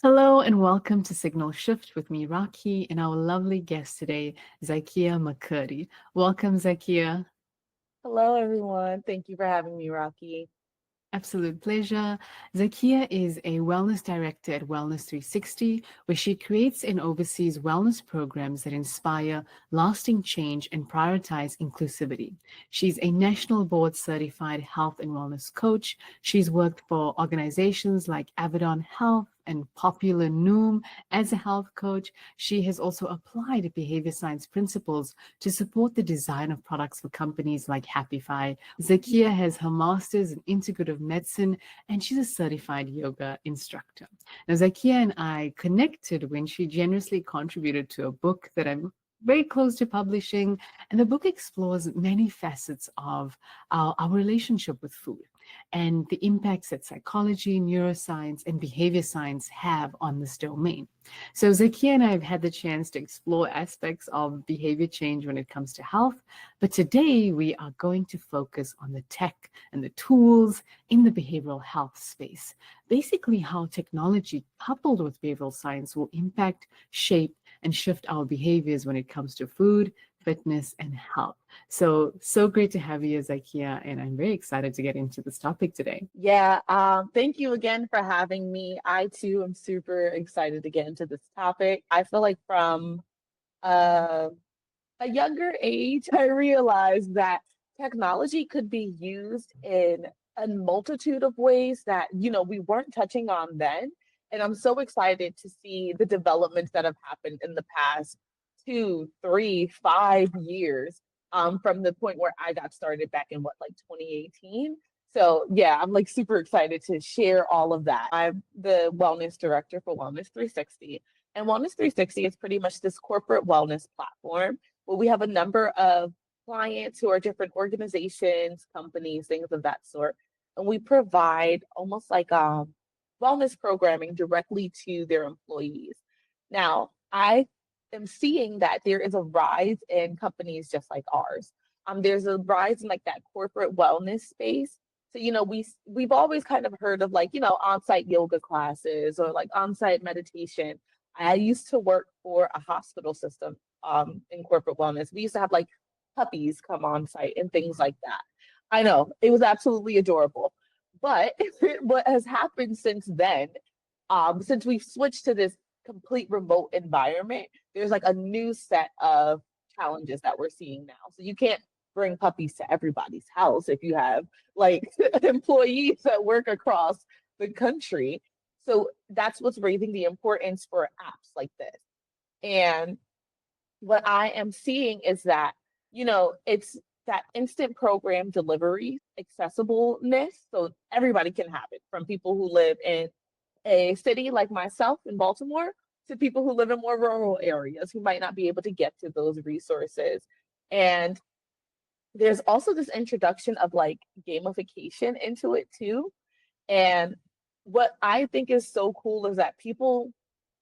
Hello and welcome to Signal Shift with me, Rocky, and our lovely guest today, Zikea McCurdie. Welcome, Zikea. Hello, everyone. Thank you for having me, Rocky. Absolute pleasure. Zakia is a wellness director at Wellness 360, where she creates and oversees wellness programs that inspire lasting change and prioritize inclusivity. She's a national board certified health and wellness coach. She's worked for organizations like Avedon Health and Popular Noom as a health coach. She has also applied behavior science principles to support the design of products for companies like Happify. Zakia has her master's in integrative medicine and she's a certified yoga instructor. Now, Zakia and I connected when she generously contributed to a book that I'm very close to publishing. And the book explores many facets of our relationship with food and the impacts that psychology, neuroscience, and behavior science have on this domain. So, Zakia and I have had the chance to explore aspects of behavior change when it comes to health, but today we are going to focus on the tech and the tools in the behavioral health space. Basically, how technology coupled with behavioral science will impact, shape, and shift our behaviors when it comes to food, fitness, and health. So great to have you, Zakia, and I'm very excited to get into this topic today. Thank you again for having me. I too am super excited to get into this topic. I feel like from uh, a younger age, I realized that technology could be used in a multitude of ways that, we weren't touching on then. And I'm so excited to see the developments that have happened in the past 2, 3, 5 years, from the point where I got started back in like 2018. So yeah, I'm like super excited to share all of that. I'm the wellness director for Wellness 360. And Wellness 360 is pretty much this corporate wellness platform where we have a number of clients who are different organizations, companies, things of that sort. And we provide almost like wellness programming directly to their employees. Now, I am seeing that there is a rise in companies just like ours. There's a rise in like that corporate wellness space. So, we've always kind of heard of like, on-site yoga classes or like on-site meditation. I used to work for a hospital system in corporate wellness. We used to have like puppies come on site and things like that. I know it was absolutely adorable. But what has happened since then, since we've switched to this complete remote environment, there's like a new set of challenges that we're seeing now. So you can't bring puppies to everybody's house if you have like employees that work across the country. So that's what's raising the importance for apps like this. And what I am seeing is that, it's that instant program delivery accessibleness. So everybody can have it, from people who live in a city like myself in Baltimore to people who live in more rural areas who might not be able to get to those resources. And there's also this introduction of like gamification into it too. And what I think is so cool is that people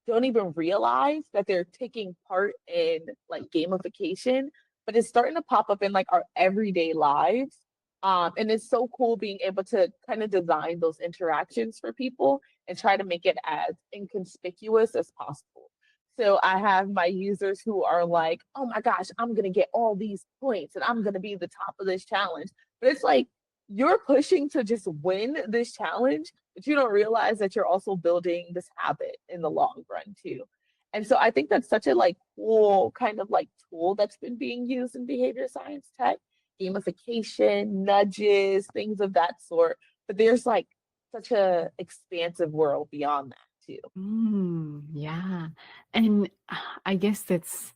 don't even realize that they're taking part in like gamification, but it's starting to pop up in like our everyday lives. And it's so cool being able to kind of design those interactions for people and try to make it as inconspicuous as possible. So I have my users who are like, oh my gosh, I'm going to get all these points and I'm going to be the top of this challenge. But it's like, you're pushing to just win this challenge, but you don't realize that you're also building this habit in the long run too. And so I think that's such a like cool kind of like tool that's been being used in behavior science tech, gamification, nudges, things of that sort. But there's like such a expansive world beyond that too. Yeah. And I guess that's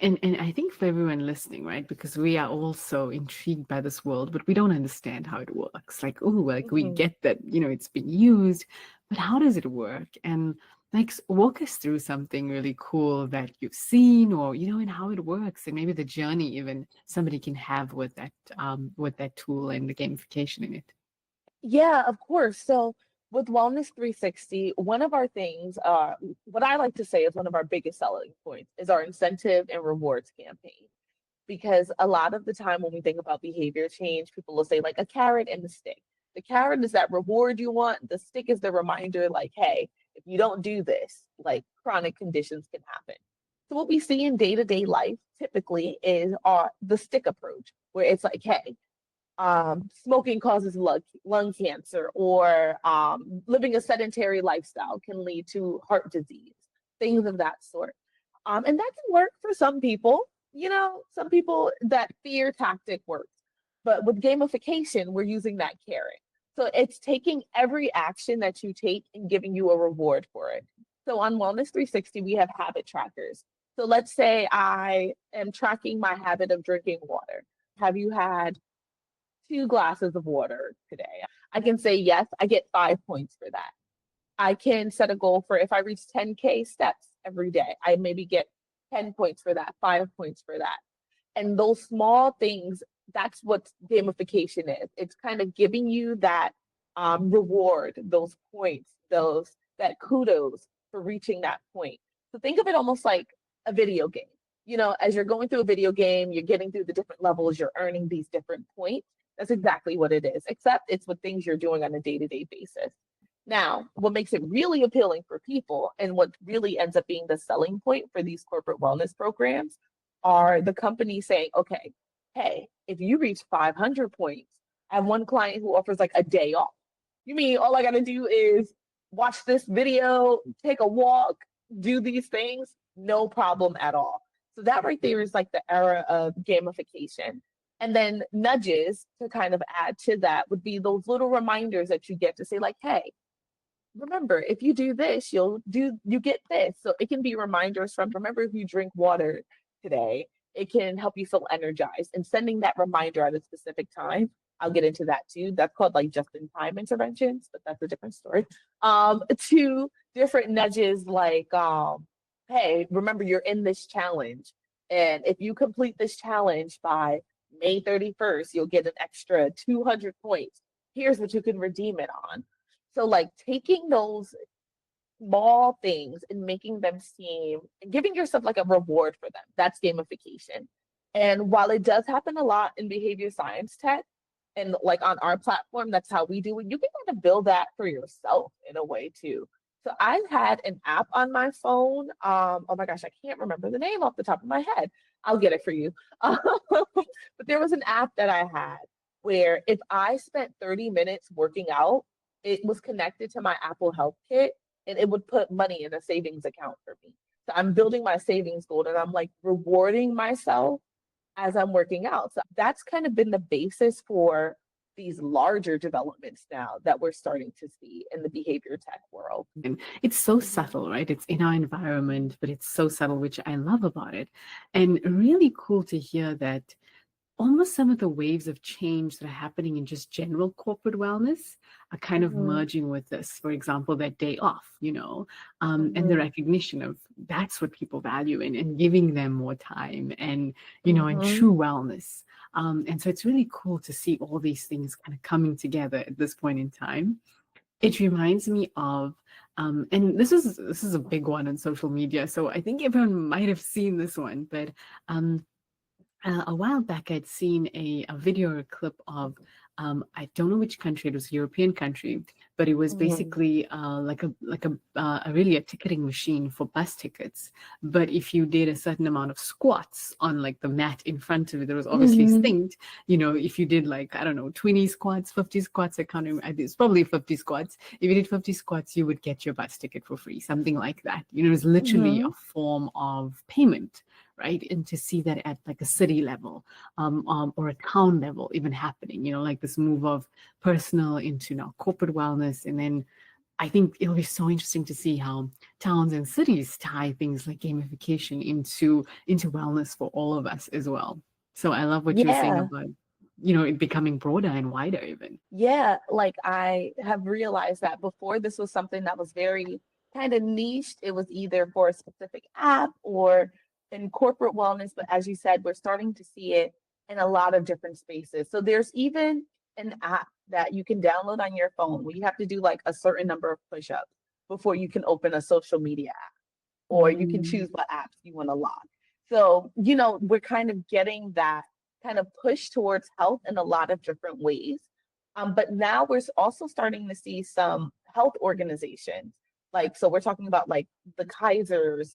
and I think for everyone listening, right? Because we are also intrigued by this world, but we don't understand how it works. Like, oh, like we Mhm. get that, it's been used, but how does it work? And like walk us through something really cool that you've seen or, and how it works and maybe the journey even somebody can have with that tool and the gamification in it. Yeah, of course. So with Wellness 360, one of our things, what I like to say is one of our biggest selling points is our incentive and rewards campaign. Because a lot of the time when we think about behavior change, people will say like a carrot and the stick. The carrot is that reward you want. The stick is the reminder like, hey, if If you don't do this, like chronic conditions can happen. So what we see in day-to-day life typically is the stick approach, where it's like, hey, smoking causes lung cancer, or living a sedentary lifestyle can lead to heart disease, things of that sort. And that can work for some people. Some people, that fear tactic works. But with gamification, we're using that carrot. So it's taking every action that you take and giving you a reward for it. So on Wellness 360, we have habit trackers. So let's say I am tracking my habit of drinking water. Have you had 2 glasses of water today? I can say yes, I get 5 points for that. I can set a goal for if I reach 10K steps every day, I maybe get 10 points for that, 5 points for that. And those small things, that's what gamification is. It's kind of giving you that reward, those points, that kudos for reaching that point. So think of it almost like a video game. As you're going through a video game, you're getting through the different levels, you're earning these different points. That's exactly what it is, except it's with things you're doing on a day-to-day basis. Now, what makes it really appealing for people, and what really ends up being the selling point for these corporate wellness programs, are the companies saying, okay, hey, if you reach 500 points, I have one client who offers like a day off. You mean all I got to do is watch this video, take a walk, do these things? No problem at all. So that right there is like the era of gamification. And then nudges to kind of add to that would be those little reminders that you get to say like, hey, remember, if you do this, you get this. So it can be reminders from, remember, if you drink water today, it can help you feel energized. And sending that reminder at a specific time, I'll get into that too. That's called like just-in-time interventions, but that's a different story. To different nudges like, hey, remember, you're in this challenge. And if you complete this challenge by May 31st, you'll get an extra 200 points. Here's what you can redeem it on. So like taking those small things and making them seem, and giving yourself like a reward for them, that's gamification. And while it does happen a lot in behavior science tech, and like on our platform, that's how we do it, you can kind of build that for yourself in a way too. So I've had an app on my phone. Oh my gosh, I can't remember the name off the top of my head. I'll get it for you. But there was an app that I had where if I spent 30 minutes working out, it was connected to my Apple Health Kit, and it would put money in a savings account for me. So I'm building my savings goal, and I'm like rewarding myself as I'm working out. So that's kind of been the basis for these larger developments now that we're starting to see in the behavior tech world. And it's so subtle, right? It's in our environment, but it's so subtle, which I love about it. And really cool to hear that almost some of the waves of change that are happening in just general corporate wellness are kind of merging with this. For example, that day off, and the recognition of that's what people value, and giving them more time, and, and true wellness. And so it's really cool to see all these things kind of coming together at this point in time. It reminds me of, and this is a big one on social media, so I think everyone might have seen this one, but a while back, I'd seen a video or a clip of, I don't know which country, it was a European country, but it was basically like a ticketing machine for bus tickets. But if you did a certain amount of squats on like the mat in front of it, that was obviously synced, if you did like, I don't know, 20 squats, 50 squats, I can't remember, it's probably 50 squats. If you did 50 squats, you would get your bus ticket for free, something like that. It was literally a form of payment, right? And to see that at like a city level or a town level even happening, like this move of personal into now corporate wellness. And then I think it'll be so interesting to see how towns and cities tie things like gamification into wellness for all of us as well. So I love what you're saying about, it becoming broader and wider even. Yeah, like I have realized that before this was something that was very kind of niched. It was either for a specific app or in corporate wellness, but as you said, we're starting to see it in a lot of different spaces. So there's even an app that you can download on your phone where you have to do like a certain number of push-ups before you can open a social media app, or you can choose what apps you want to log. So, we're kind of getting that kind of push towards health in a lot of different ways. But now we're also starting to see some health organizations. Like, so we're talking about like the Kaisers,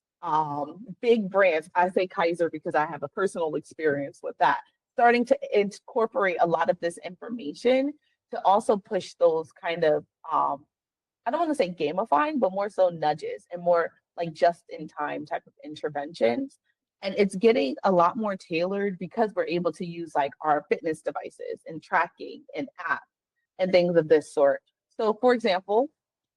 big brands. I say Kaiser because I have a personal experience with that. Starting to incorporate a lot of this information to also push those kind of, I don't want to say gamifying, but more so nudges and more like just in time type of interventions. And it's getting a lot more tailored because we're able to use like our fitness devices and tracking and apps and things of this sort. So, for example,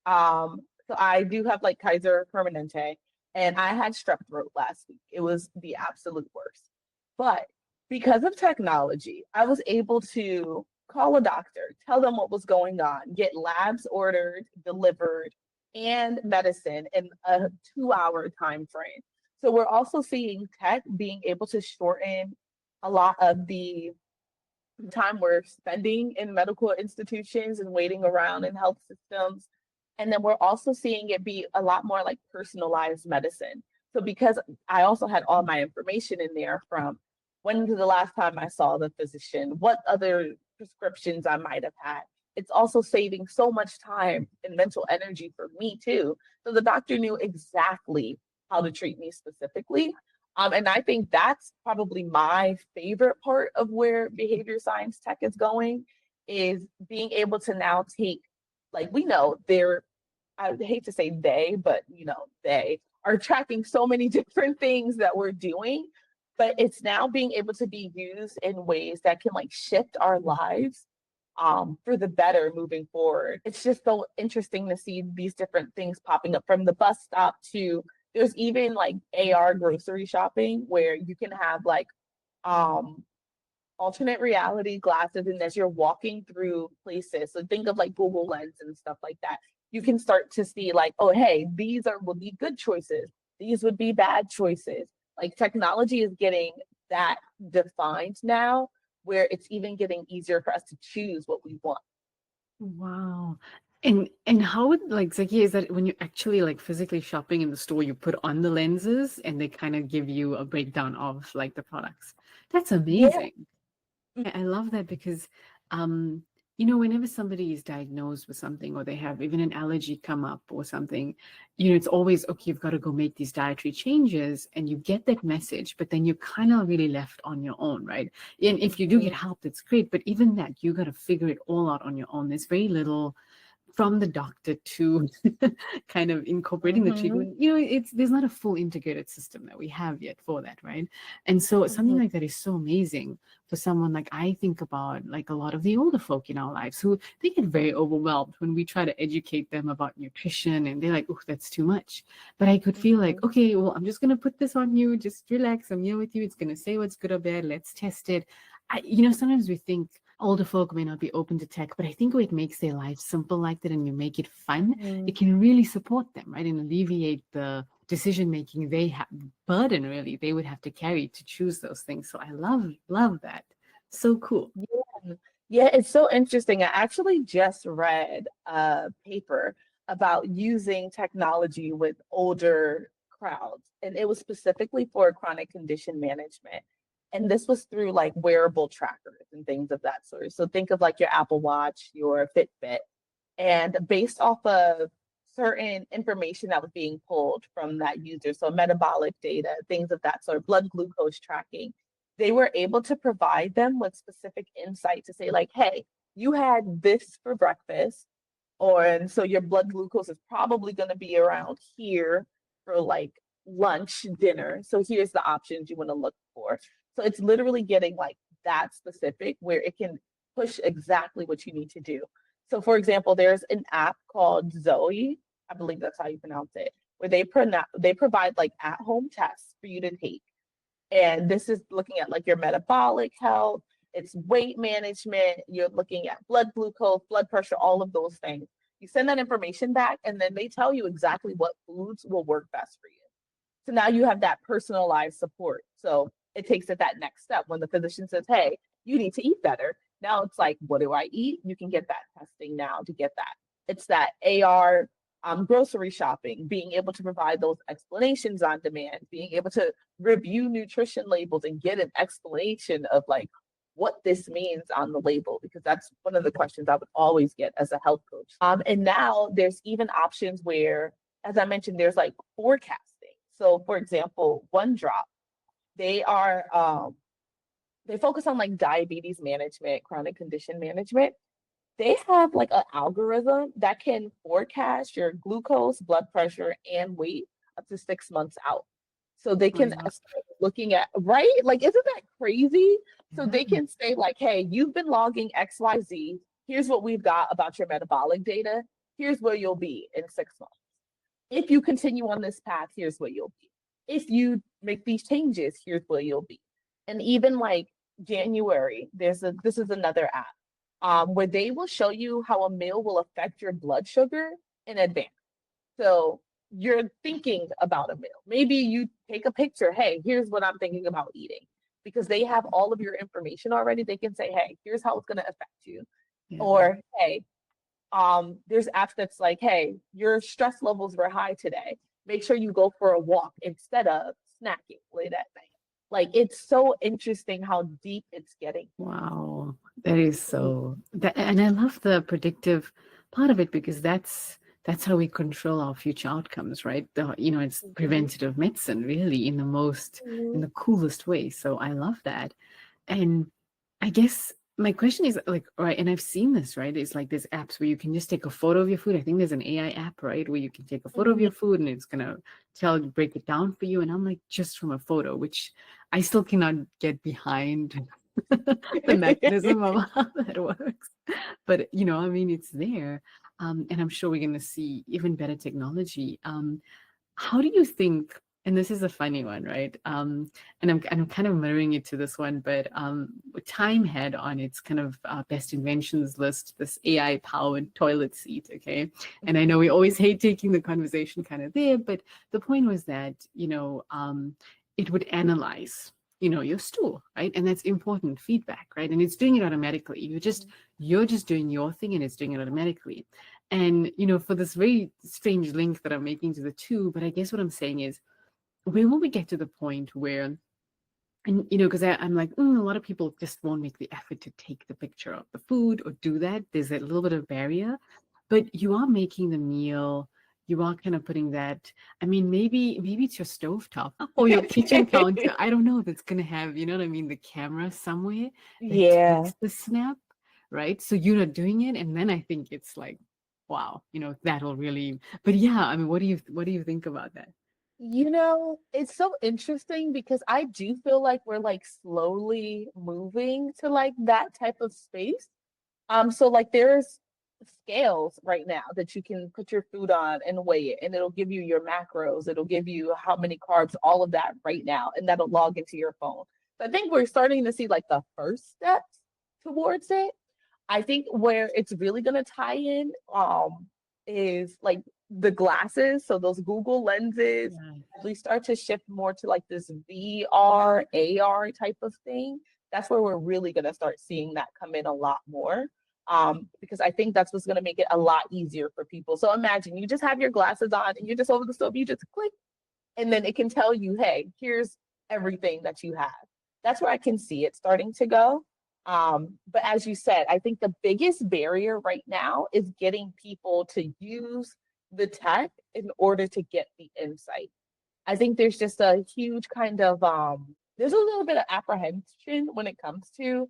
so I do have like Kaiser Permanente, and I had strep throat last week. It was the absolute worst. But because of technology, I was able to call a doctor, tell them what was going on, get labs ordered, delivered, and medicine in a 2 hour time frame. So we're also seeing tech being able to shorten a lot of the time we're spending in medical institutions and waiting around in health systems. And then we're also seeing it be a lot more like personalized medicine. So because I also had all my information in there from when was the last time I saw the physician, what other prescriptions I might have had. It's also saving so much time and mental energy for me too. So the doctor knew exactly how to treat me specifically. And I think that's probably my favorite part of where behavior science tech is going, is being able to now take, like, we know they're, I hate to say they, but they are tracking so many different things that we're doing, but it's now being able to be used in ways that can like shift our lives for the better moving forward. It's just so interesting to see these different things popping up, from the bus stop to, there's even like AR grocery shopping where you can have like um alternate reality glasses, and as you're walking through places, so think of like Google Lens and stuff like that, you can start to see like, oh hey, these would be good choices, these would be bad choices. Like, technology is getting that defined now, where it's even getting easier for us to choose what we want. Wow. And how would, like, Zaki, is that when you're actually like physically shopping in the store, you put on the lenses and they kind of give you a breakdown of like the products? That's Yeah. amazing. I love that because, um, whenever somebody is diagnosed with something or they have even an allergy come up or something, it's always, okay, you've got to go make these dietary changes and you get that message, but then you're kind of really left on your own, right? And if you do get Mhm. help, that's great. But even that, you got to figure it all out on your own. There's very little from the doctor to kind of incorporating the Mhm. treatment. There's not a full integrated system that we have yet for that, right? And so something Mhm. like that is so amazing for someone. Like, I think about like a lot of the older folk in our lives who they get very overwhelmed when we try to educate them about nutrition, and they're like, oh, that's too much. But I could feel like, Mhm. okay, well, I'm just gonna put this on you, just relax, I'm here with you, it's gonna say what's good or bad, let's test it. Sometimes we think older folk may not be open to tech, but I think when it makes their life simple like that and you make it fun, Mhm. it can really support them, right? And alleviate the decision making they have burden really they would have to carry to choose those things. So I love that. So cool. Yeah. Yeah, it's so interesting. I actually just read a paper about using technology with older crowds, and it was specifically for chronic condition management. And this was through like wearable trackers and things of that sort. So think of like your Apple Watch, your Fitbit, and based off of certain information that was being pulled from that user, so metabolic data, things of that sort, blood glucose tracking, they were able to provide them with specific insight to say like, hey, you had this for breakfast, or and so your blood glucose is probably going to be around here for like lunch, dinner, so here's the options you want to look for. So it's literally getting like that specific, where it can push exactly what you need to do. So for example, there's an app called Zoe, I believe that's how you pronounce it, where they provide like at-home tests for you to take. And this is looking at like your metabolic health, it's weight management, you're looking at blood glucose, blood pressure, all of those things. You send that information back, and then they tell you exactly what foods will work best for you. So now you have that personalized support. So it takes it that next step when the physician says, hey, you need to eat better. Now it's like, what do I eat? You can get that testing now to get that. It's that AR grocery shopping, being able to provide those explanations on demand, being able to review nutrition labels and get an explanation of like what this means on the label, because that's one of the questions I would always get as a health coach. And now there's even options where as I mentioned, there's like forecasting. So for example, OneDrop, they are they focus on like diabetes management, chronic condition management. They have like an algorithm that can forecast your glucose, blood pressure, and weight up to 6 months out. So they can Wow. start looking at, right? Like, isn't that crazy? So Yeah. they can say, like, hey, you've been logging XYZ. Here's what we've got about your metabolic data. Here's where you'll be in 6 months. If you continue on this path, here's where you'll be. If you make these changes, here's where you'll be. And even like January, this is another app where they will show you how a meal will affect your blood sugar in advance. So you're thinking about a meal. Maybe you take a picture. Hey, here's what I'm thinking about eating. Because they have all of your information already. They can say, hey, here's how it's going to affect you. Yeah. Or, hey, there's apps that's like, hey, your stress levels were high today. Make sure you go for a walk instead of snacking late at night. Like, it's so interesting how deep it's getting. Wow, that is so that, and I love the predictive part of it because that's how we control our future outcomes, right? It's Mhm. preventative medicine, really, in Mhm. the coolest way. So I love that. And I guess my question is like, right, and I've seen this, right? It's like there's apps where you can just take a photo of your food. I think there's an AI app, right, where you can take a photo of Mhm. your food and it's gonna break it down for you. And I'm like, just from a photo, which I still cannot get behind the mechanism of how that works. But I mean, it's there. And I'm sure we're gonna see even better technology. How do you think, and this is a funny one, right? And I'm kind of mirroring it to this one, but Time had on its kind of best inventions list this AI powered toilet seat, okay? And I know we always hate taking the conversation kind of there, but the point was that, it would analyze your stool, right? And that's important feedback, right? And it's doing it automatically. You're just doing your thing and it's doing it automatically. And, for this very strange link that I'm making to the two, but I guess what I'm saying is, when will we get to the point where, and, because I'm like, a lot of people just won't make the effort to take the picture of the food or do that. There's a little bit of barrier, but you are making the meal. You are kind of putting that. I mean, maybe it's your stovetop or your kitchen counter. I don't know if it's gonna have, you know what I mean, the camera somewhere that Yeah. takes the snap, right? So you're not doing it, and then I think it's like, wow, that'll really. But yeah, I mean, what do you think about that? It's so interesting because I do feel like we're like slowly moving to like that type of space. So like there's scales right now that you can put your food on and weigh it, and it'll give you your macros, it'll give you how many carbs, all of that right now, and that'll log into your phone. So I think we're starting to see like the first steps towards it. I think where it's really gonna tie in is like the glasses. So those Google lenses, Yeah. as we start to shift more to like this VR, AR type of thing, that's where we're really gonna start seeing that come in a lot more. Because I think that's what's gonna make it a lot easier for people. So imagine you just have your glasses on and you're just over the stove, you just click, and then it can tell you, hey, here's everything that you have. That's where I can see it starting to go. But as you said, I think the biggest barrier right now is getting people to use the tech in order to get the insight. I think there's just a huge kind of there's a little bit of apprehension when it comes to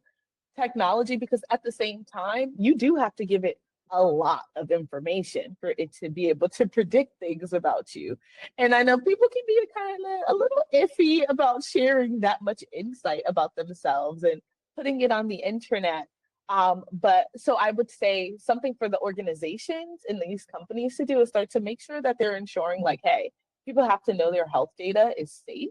technology because at the same time, you do have to give it a lot of information for it to be able to predict things about you. And I know people can be kind of a little iffy about sharing that much insight about themselves and putting it on the internet. But so I would say something for the organizations and these companies to do is start to make sure that they're ensuring, like, hey, people have to know their health data is safe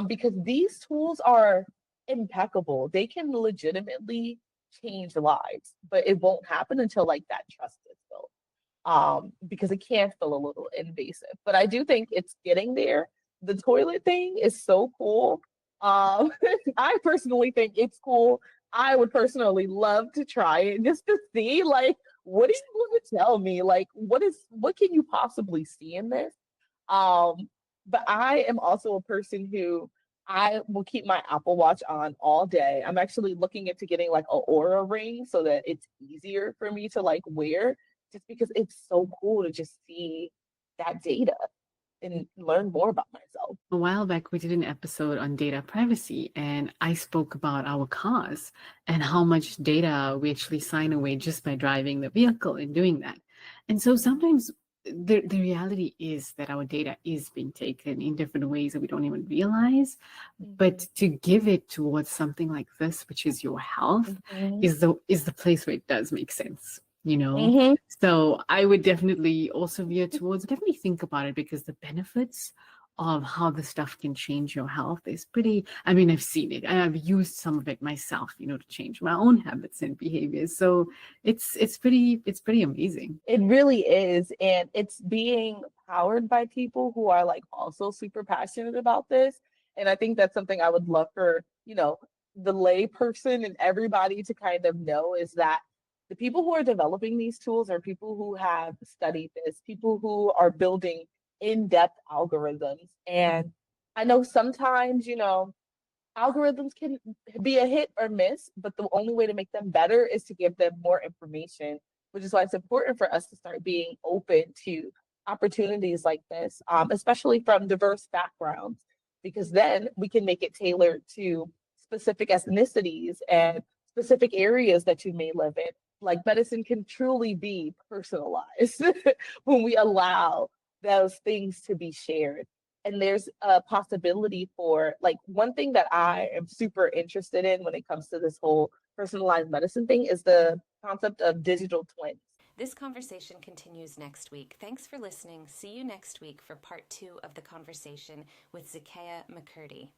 because these tools are impeccable. They can legitimately change lives, but it won't happen until like that trust is built. Because it can feel a little invasive. But I do think it's getting there. The toilet thing is so cool. I personally think it's cool. I would personally love to try it just to see like what are you going to tell me? Like what can you possibly see in this? Um, but I am also a person who I will keep my Apple Watch on all day. I'm actually looking into getting like a Aura ring so that it's easier for me to like wear just because it's so cool to just see that data and learn more about myself. A while back, we did an episode on data privacy, and I spoke about our cars and how much data we actually sign away just by driving the vehicle and doing that. And so sometimes the reality is that our data is being taken in different ways that we don't even realize. But to give it towards something like this, which is your health, Mm-hmm. is the place where it does make sense, you know? Mm-hmm. So I would definitely also veer towards, definitely think about it, because the benefits of how the stuff can change your health is pretty, I mean, I've seen it and I've used some of it myself, to change my own habits and behaviors. So it's pretty amazing. It really is. And it's being powered by people who are like also super passionate about this. And I think that's something I would love for, the lay person and everybody to kind of know is that the people who are developing these tools are people who have studied this, people who are building in-depth algorithms. And I know sometimes, algorithms can be a hit or miss, but the only way to make them better is to give them more information, which is why it's important for us to start being open to opportunities like this, especially from diverse backgrounds, because then we can make it tailored to specific ethnicities and specific areas that you may live in. Like medicine can truly be personalized when we allow those things to be shared. And there's a possibility for like one thing that I am super interested in when it comes to this whole personalized medicine thing is the concept of digital twins. This conversation continues next week. Thanks for listening. See you next week for part 2 of the conversation with Zikea McCurdie.